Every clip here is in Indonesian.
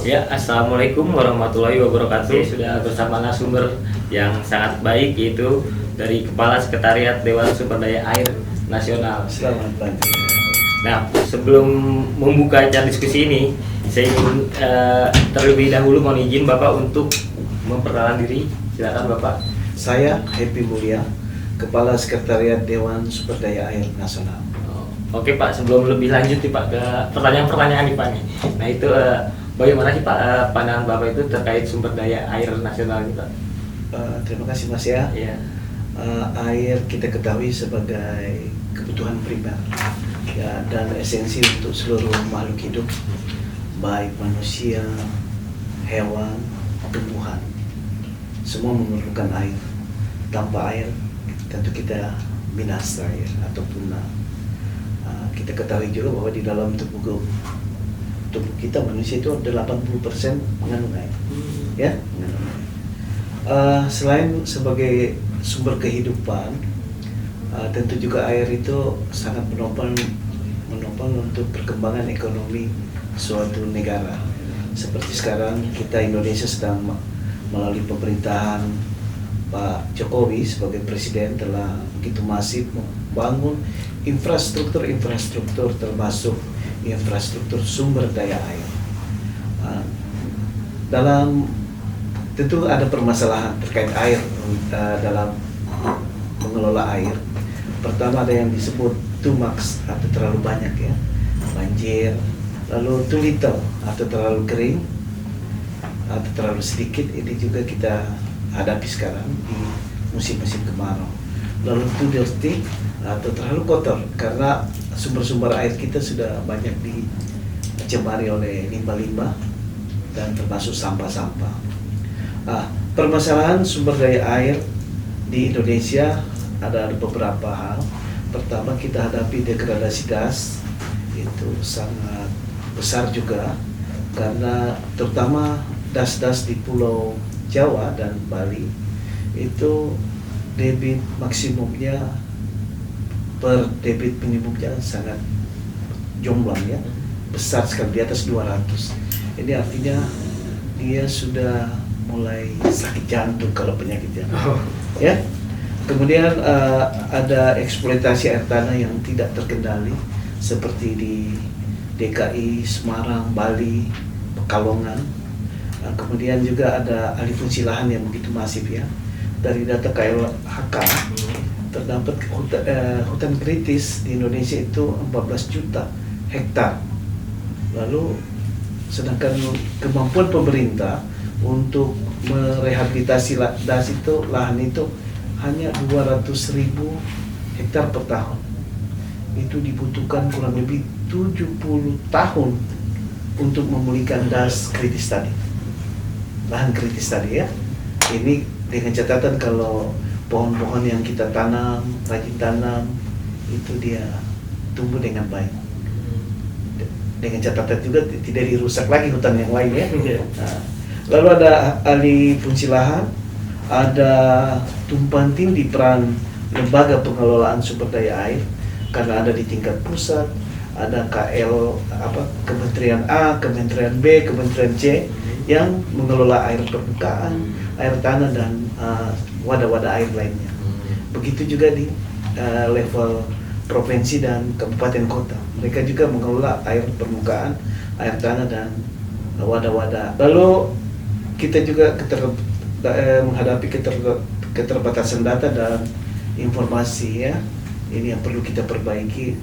Ya, assalamualaikum warahmatullahi wabarakatuh. Sudah bersama narasumber yang sangat baik, yaitu dari Kepala Sekretariat Dewan Sumber Daya Air Nasional. Selamat pagi. Nah, sebelum membuka acara diskusi ini, saya ingin terlebih dahulu mohon izin Bapak untuk memperkenalkan diri. Silakan Bapak. Saya Happy Mulya, Kepala Sekretariat Dewan Sumber Daya Air Nasional. Oke Pak, sebelum lebih lanjut nih Pak ke pertanyaan-pertanyaan nih Pak nih. Nah itu bagaimana sih Pak pandangan Bapak itu terkait sumber daya air nasional ini Pak? Terima kasih Mas ya. Iya. Air kita ketahui sebagai kebutuhan primer ya, dan esensi untuk seluruh makhluk hidup, baik manusia, hewan, tumbuhan. Semua memerlukan air. Tanpa air tentu kita binasa ya, atau punah. Kita ketahui juga bahwa di dalam tubuh kita manusia itu 80% mengandung air, ya. Selain sebagai sumber kehidupan, tentu juga air itu sangat menopang untuk perkembangan ekonomi suatu negara. Seperti sekarang kita Indonesia sedang melalui pemerintahan Pak Jokowi sebagai presiden telah begitu masif membangun infrastruktur termasuk infrastruktur sumber daya air. Dalam tentu ada permasalahan terkait air dalam mengelola air. Pertama ada yang disebut too much atau terlalu banyak ya, banjir. Lalu too little atau terlalu kering atau terlalu sedikit. Ini juga kita hadapi sekarang di musim-musim kemarau. Lalu too dirty atau terlalu kotor karena sumber-sumber air kita sudah banyak dicemari oleh limbah-limbah dan termasuk sampah-sampah. Permasalahan sumber daya air di Indonesia ada beberapa hal. Pertama, kita hadapi degradasi das, itu sangat besar juga karena terutama das-das di Pulau Jawa dan Bali itu debit maksimumnya per debit minimumnya sangat jomplang ya, besar sekali, di atas 200. Ini artinya dia sudah mulai sakit jantung kalau penyakit jantung, ya. Kemudian ada eksploitasi air tanah yang tidak terkendali seperti di DKI, Semarang, Bali, Pekalongan. Kemudian juga ada alih fungsi lahan yang begitu masif ya. Dari data KLHK terdapat hutan kritis di Indonesia itu 14 juta hektar. Lalu sedangkan kemampuan pemerintah untuk merehabilitasi lahan itu hanya 200.000 hektar per tahun. Itu dibutuhkan kurang lebih 70 tahun untuk memulihkan das kritis tadi, lahan kritis tadi ya. Ini dengan catatan kalau pohon-pohon yang kita tanam, rajin tanam, itu dia tumbuh dengan baik. Dengan catatan juga tidak dirusak lagi hutan yang lain ya. Nah, lalu ada alih fungsi lahan, ada tumpang tindih peran lembaga pengelolaan sumber daya air karena ada di tingkat pusat, ada Kementerian A, Kementerian B, Kementerian C yang mengelola air permukaan, air tanah dan wadah-wadah air lainnya. Begitu juga di level provinsi dan kabupaten kota. Mereka juga mengelola air permukaan, air tanah dan wadah-wadah. Lalu kita juga menghadapi keterbatasan data dan informasi ya. Ini yang perlu kita perbaiki,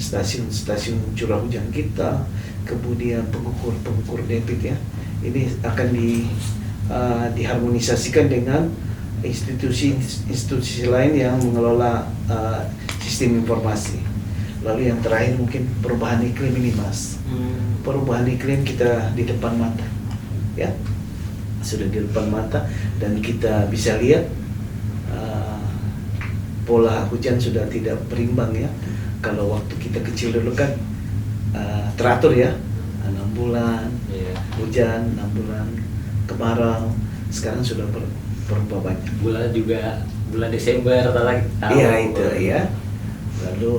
stasiun curah hujan kita, kemudian pengukur debit ya. Ini akan diharmonisasikan dengan institusi lain yang mengelola sistem informasi. Lalu yang terakhir mungkin perubahan iklim ini Mas. Perubahan iklim kita di depan mata ya, sudah di depan mata dan kita bisa lihat pola hujan sudah tidak berimbang ya. Kalau waktu kita kecil dulu kan teratur ya, 6 bulan hujan, 6 bulan kemarau. Sekarang sudah berubah banyak. Bulan Desember atau lagi tahun. Iya itu ya. Lalu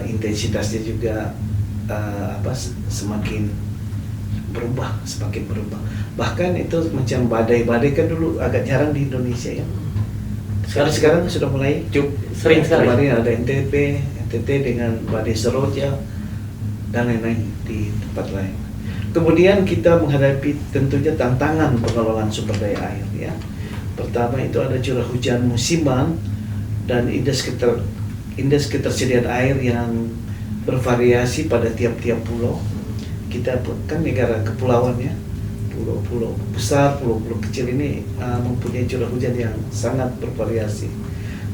intensitasnya juga semakin berubah, semakin berubah. Bahkan itu macam badai-badai kan dulu agak jarang di Indonesia ya. Sekarang sudah mulai Sering sekali. Kemarin ada NTT dengan badai Seroja dan lain-lain di tempat lain. Kemudian kita menghadapi tentunya tantangan pengelolaan sumber daya air ya. Pertama itu ada curah hujan musiman dan indeks ketersediaan air yang bervariasi pada tiap-tiap pulau. Kita kan negara kepulauan ya, pulau-pulau besar, pulau-pulau kecil ini mempunyai curah hujan yang sangat bervariasi.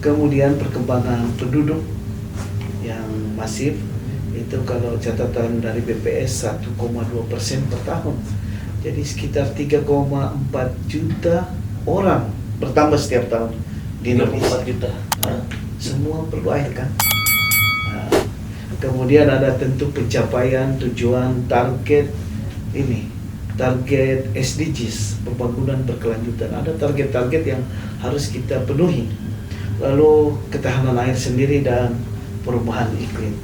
Kemudian perkembangan penduduk yang masif, itu kalau catatan dari BPS 1,2% per tahun. Jadi sekitar 3,4 juta orang bertambah setiap tahun di Indonesia. 4 juta. Semua perlu air kan. Nah, kemudian ada tentu pencapaian tujuan target SDGs, pembangunan berkelanjutan. Ada target-target yang harus kita penuhi. Lalu ketahanan air sendiri dan perubahan iklim.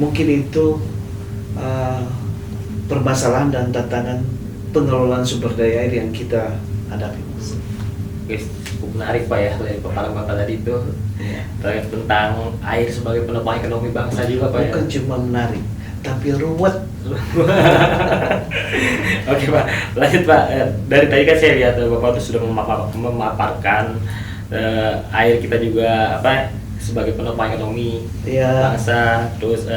Mungkin itu permasalahan dan tantangan pengelolaan sumber daya air yang kita hadapi. Oke, cukup menarik Pak ya dari paparan Bapak tadi itu terkait tentang air sebagai penopang ekonomi bangsa juga Pak ya. Bukan cuma menarik, tapi ruwet. Oke Pak, lanjut Pak. Dari tadi kan saya lihat Bapak itu sudah memaparkan air kita juga sebagai penopang ekonomi bangsa, terus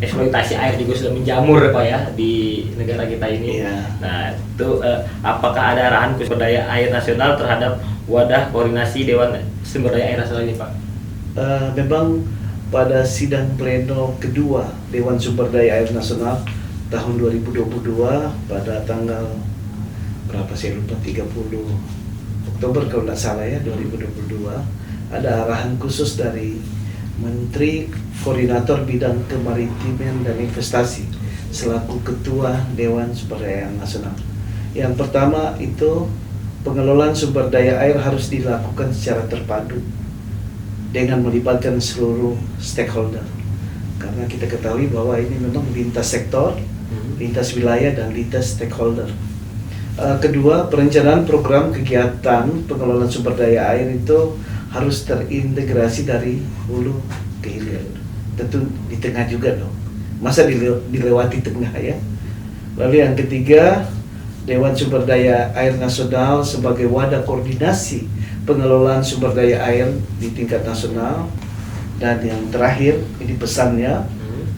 eksploitasi air juga sudah menjamur Pak ya di negara kita ini. Nah itu apakah ada arahan khusus sumber daya air nasional terhadap wadah koordinasi Dewan Sumber Daya Air Nasional ini Pak? Memang pada sidang pleno kedua Dewan Sumber Daya Air Nasional tahun 2022 pada tanggal berapa saya lupa, 30 Oktober kalau tidak salah ya, 2022, ada arahan khusus dari Menteri Koordinator Bidang Kemaritiman dan Investasi selaku Ketua Dewan Sumber Daya Air Nasional. Yang pertama itu pengelolaan sumber daya air harus dilakukan secara terpadu dengan melibatkan seluruh stakeholder. Karena kita ketahui bahwa ini memang lintas sektor, lintas wilayah dan lintas stakeholder. Kedua, perencanaan program kegiatan pengelolaan sumber daya air itu harus terintegrasi dari hulu ke hilir. Tentu di tengah juga dong. Masa dilewati tengah ya. Lalu yang ketiga, Dewan Sumber Daya Air Nasional sebagai wadah koordinasi pengelolaan sumber daya air di tingkat nasional. Dan yang terakhir, ini pesannya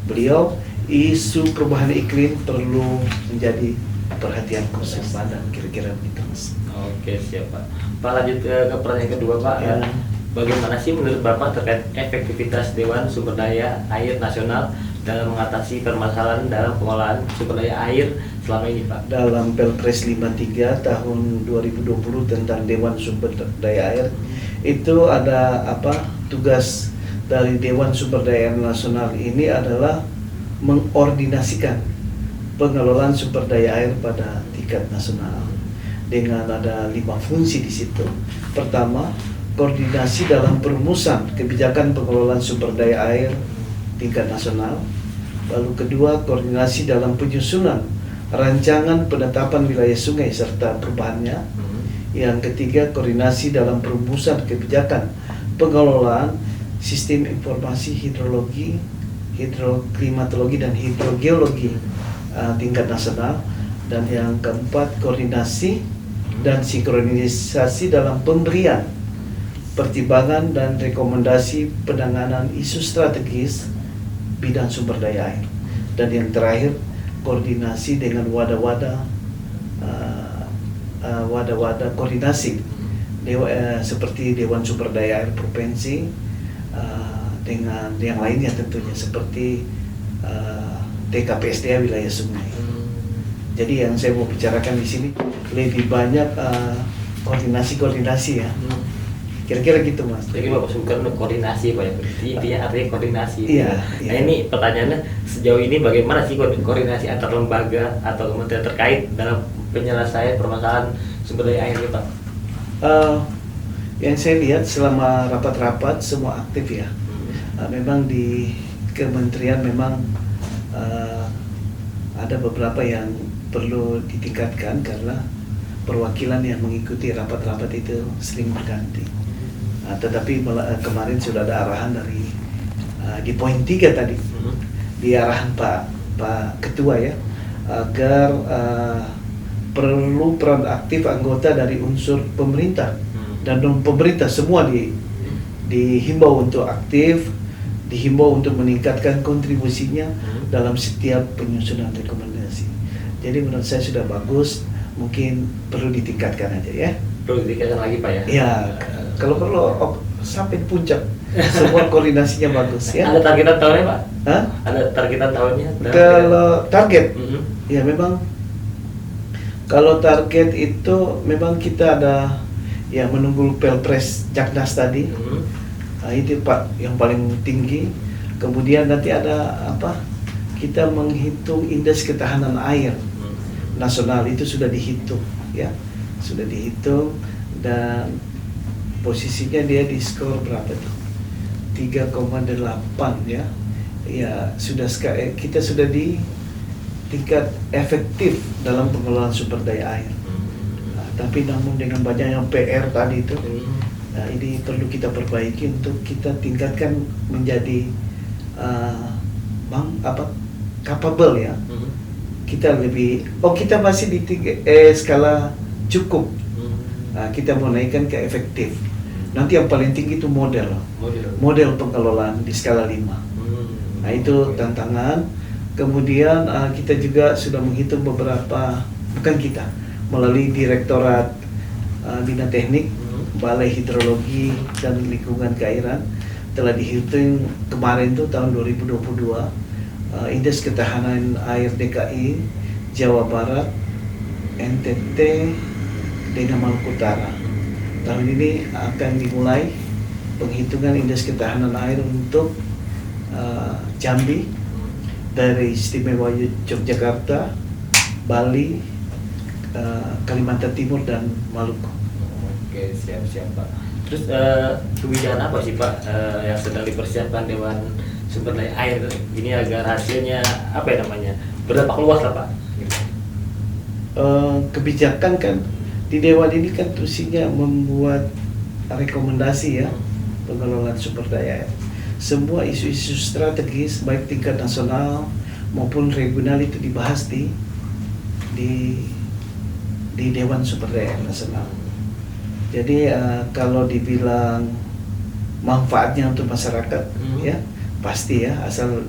beliau, isu perubahan iklim perlu menjadi perhatian khusus badan, kira-kira begitu Mas. Oke siap Pak. Pak lanjut ke pertanyaan kedua Pak. Bagaimana sih menurut Bapak terkait efektivitas Dewan Sumber Daya Air Nasional dalam mengatasi permasalahan dalam pengelolaan sumber daya air selama ini Pak? Dalam Perpres 53 tahun 2020 tentang Dewan Sumber Daya Air itu ada tugas dari Dewan Sumber Daya Air Nasional ini adalah mengordinasikan pengelolaan sumber daya air pada tingkat nasional dengan ada 5 fungsi di situ. Pertama, koordinasi dalam perumusan kebijakan pengelolaan sumber daya air tingkat nasional. Lalu kedua, koordinasi dalam penyusunan rancangan penetapan wilayah sungai serta perubahannya. Yang ketiga, koordinasi dalam perumusan kebijakan pengelolaan sistem informasi hidrologi, hidroklimatologi dan hidrogeologi tingkat nasional. Dan yang keempat, koordinasi dan sinkronisasi dalam pemberian pertimbangan dan rekomendasi penanganan isu strategis bidang sumber daya air. Dan yang terakhir, koordinasi dengan wadah-wadah koordinasi seperti Dewan Sumber Daya Air Provinsi dengan yang lainnya tentunya seperti TKPSDA wilayah sungai. Jadi yang saya mau bicarakan di sini lebih banyak koordinasi ya. Kira-kira gitu Mas. Jadi Bapak sebutkan koordinasi Pak ya. Intinya artinya koordinasi. Iya. Nah ini pertanyaannya sejauh ini bagaimana sih koordinasi antar lembaga atau kementerian terkait dalam penyelesaian permasalahan sumber daya air Pak? Yang saya lihat selama rapat-rapat semua aktif ya. Memang di kementerian memang ada beberapa yang perlu ditingkatkan karena perwakilan yang mengikuti rapat-rapat itu sering berganti. Tetapi kemarin sudah ada arahan dari di poin 3 tadi, di arahan Pak Ketua ya, agar perlu peran aktif anggota dari unsur pemerintah dan non pemerintah semua dihimbau untuk aktif, dihimbau untuk meningkatkan kontribusinya dalam setiap penyusunan rekomendasi. Jadi menurut saya sudah bagus, mungkin perlu ditingkatkan aja ya. Perlu ditingkatkan lagi Pak ya? Ya, kalau perlu sampai puncak, semua koordinasinya bagus ya. Ada targetan tahunnya Pak? Hah? Ada targetan tahunnya? Kalau target, ya memang kalau target itu memang kita ada ya menunggu Pelpres Jaknas tadi. Itu Pak yang paling tinggi. Kemudian nanti ada apa? Kita menghitung indeks ketahanan air nasional, itu sudah dihitung ya. Sudah dihitung dan posisinya dia di skor berapa tuh? 3,8 ya. Ya, kita sudah di tingkat efektif dalam pengelolaan sumber daya air. Tapi namun dengan banyaknya PR tadi itu, ini perlu kita perbaiki untuk kita tingkatkan menjadi capable ya. Kita lebih, kita masih di skala cukup. Kita mau naikkan ke efektif. Nanti yang paling tinggi itu model pengelolaan di skala 5. Nah itu tantangan. Kemudian kita juga sudah menghitung beberapa, bukan kita, melalui Direktorat Bina Teknik, Balai Hidrologi dan Lingkungan Keairan, telah dihitung kemarin tuh tahun 2022 indeks ketahanan air DKI, Jawa Barat, NTT dengan Maluku Utara. Tahun ini akan dimulai penghitungan indeks ketahanan air untuk Jambi, dari Istimewa Yogyakarta, Bali, Kalimantan Timur dan Maluku. Oke, siap Pak. Terus kebijakan apa sih Pak yang sedang dipersiapkan Dewan Sumber Daya Air ini agar hasilnya apa ya namanya berdampak luas lah Pak? Kebijakan kan di Dewan ini kan tusinya membuat rekomendasi ya pengelolaan sumber daya air. Semua isu-isu strategis baik tingkat nasional maupun regional itu dibahas di Dewan Sumber Daya Air Nasional. Jadi kalau dibilang manfaatnya untuk masyarakat ya pasti ya, asal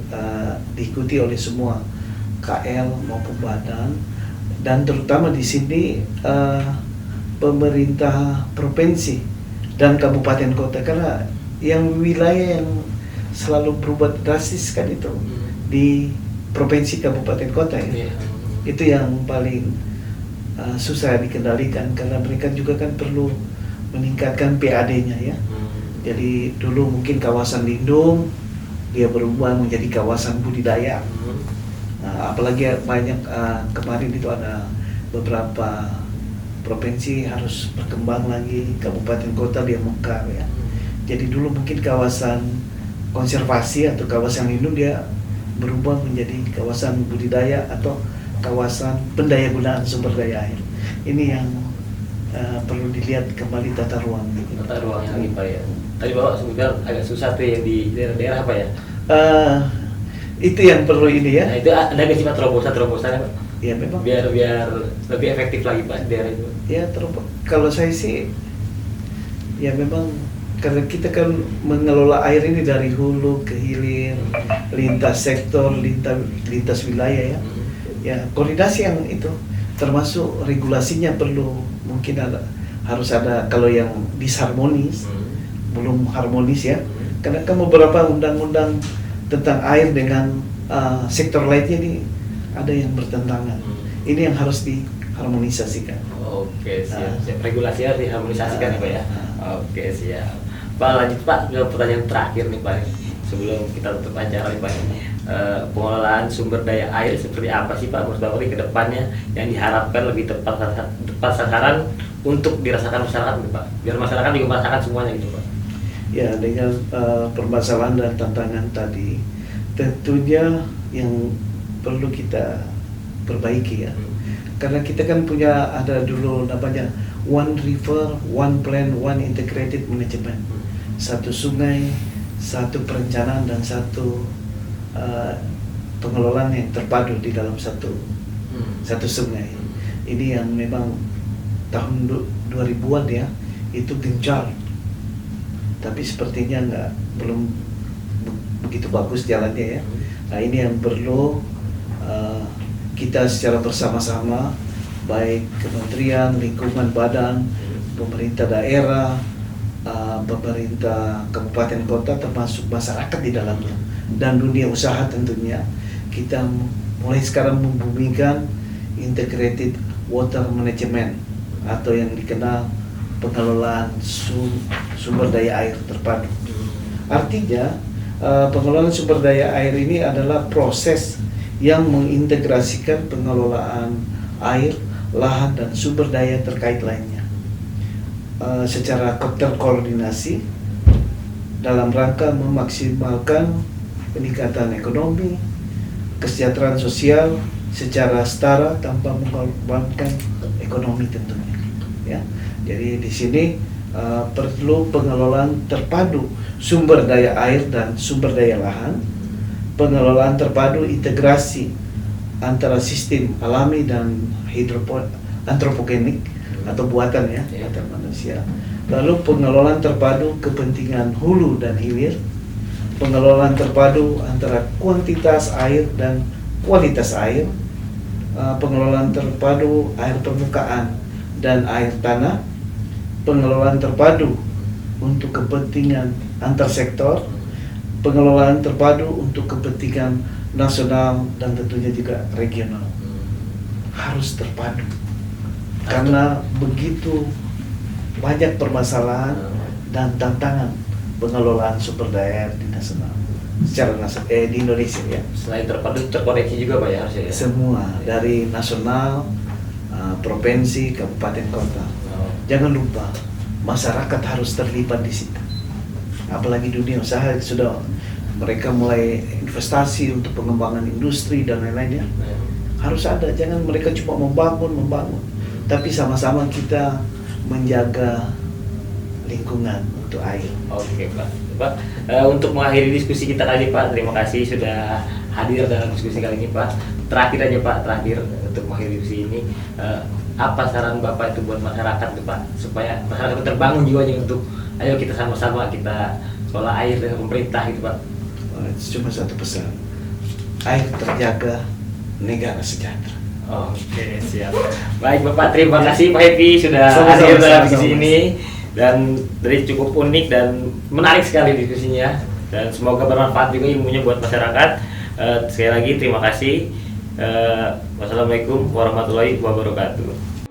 diikuti oleh semua KL maupun badan, dan terutama di sini pemerintah provinsi dan kabupaten kota, karena yang wilayah yang selalu berubah drastis kan itu di provinsi kabupaten kota ya. Itu yang paling susah dikendalikan karena mereka juga kan perlu meningkatkan PAD-nya ya. Jadi dulu mungkin kawasan lindung, dia berubah menjadi kawasan budidaya. Apalagi banyak kemarin itu ada beberapa provinsi harus berkembang lagi, kabupaten kota dia mekar ya. Jadi dulu mungkin kawasan konservasi atau kawasan lindung dia berubah menjadi kawasan budidaya atau kawasan pendayagunaan sumber daya air. Ini yang perlu dilihat kembali tata ruang. Tata ruangnya lagi Pak ya. Tadi Bapak sebutkan agak susah tuh yang di daerah-daerah apa ya? Itu yang perlu ini ya. Nah, itu ada nggak sih Pak terobosan Pak? Ya memang. Biar lebih efektif lagi Pak daerah itu. Ya kalau saya sih ya memang karena kita kan mengelola air ini dari hulu ke hilir, lintas sektor, lintas wilayah ya. Ya koordinasi yang itu termasuk regulasinya perlu mungkin harus ada, kalau yang disharmonis belum harmonis ya. Karena kan beberapa undang-undang tentang air dengan sektor lainnya ini ada yang bertentangan. Ini yang harus diharmonisasikan. Oke, siap. Regulasi harus diharmonisasikan ya Pak ya. Oke, siap. Pak, lanjut Pak ke pertanyaan terakhir nih Pak, sebelum kita tutup acara nih Pak. Pengelolaan sumber daya air seperti apa sih Pak menurut Bapak ke depannya yang diharapkan lebih tepat sasaran untuk dirasakan masyarakat nih Pak, biar masyarakat juga merasakan semuanya gitu Pak. Ya, dengan permasalahan dan tantangan tadi, tentunya yang perlu kita perbaiki ya. Karena kita kan punya ada dulu namanya One River, One Plan, One Integrated Management. Satu sungai, satu perencanaan dan satu pengelolaan yang terpadu di dalam satu sungai. Ini yang memang tahun 2000-an ya, itu gencar. Tapi sepertinya belum begitu bagus jalannya ya. Nah, ini yang perlu kita secara bersama-sama, baik kementerian, lingkungan badan, pemerintah daerah, pemerintah kabupaten kota, termasuk masyarakat di dalamnya, dan dunia usaha tentunya, kita mulai sekarang membumikan integrated water management atau yang dikenal pengelolaan sumber daya air terpadu. Artinya pengelolaan sumber daya air ini adalah proses yang mengintegrasikan pengelolaan air, lahan, dan sumber daya terkait lainnya secara terkoordinasi dalam rangka memaksimalkan peningkatan ekonomi, kesejahteraan sosial secara setara tanpa mengorbankan ekonomi tentunya. Ya, jadi di sini perlu pengelolaan terpadu sumber daya air dan sumber daya lahan, pengelolaan terpadu integrasi antara sistem alami dan antropogenik atau buatan ya, buatan manusia. Lalu pengelolaan terpadu kepentingan hulu dan hilir, pengelolaan terpadu antara kuantitas air dan kualitas air, pengelolaan terpadu air permukaan dan air tanah, pengelolaan terpadu untuk kepentingan antar sektor, pengelolaan terpadu untuk kepentingan nasional dan tentunya juga regional. Harus terpadu karena begitu banyak permasalahan dan tantangan pengelolaan sumber daya di nasional secara di Indonesia ya. Selain terpadu, terkoneksi juga Pak ya harusnya ya? Semua dari nasional, provinsi, kabupaten, kota. Jangan lupa masyarakat harus terlibat di situ. Apalagi dunia usaha sudah mereka mulai investasi untuk pengembangan industri dan lain-lainnya. Harus ada, jangan mereka cuma membangun, tapi sama-sama kita menjaga lingkungan untuk air. Oke Pak, untuk mengakhiri diskusi kita kali Pak, terima kasih sudah hadir dalam diskusi kali ini Pak. Terakhir aja Pak, untuk mengakhiri diskusi ini, apa saran Bapak itu buat masyarakat tuh Pak, supaya masyarakat itu terbangun jiwanya untuk ayo kita sama-sama kita kelola air dengan pemerintah gitu Pak. Cuma satu pesan, air terjaga, negara sejahtera. Oke, siap. Baik Bapak, terima kasih Pak Happy sudah hadir dalam diskusi ini, dan dari cukup unik dan menarik sekali diskusinya, dan semoga bermanfaat juga ilmunya buat masyarakat. Sekali lagi terima kasih. Wassalamualaikum warahmatullahi wabarakatuh.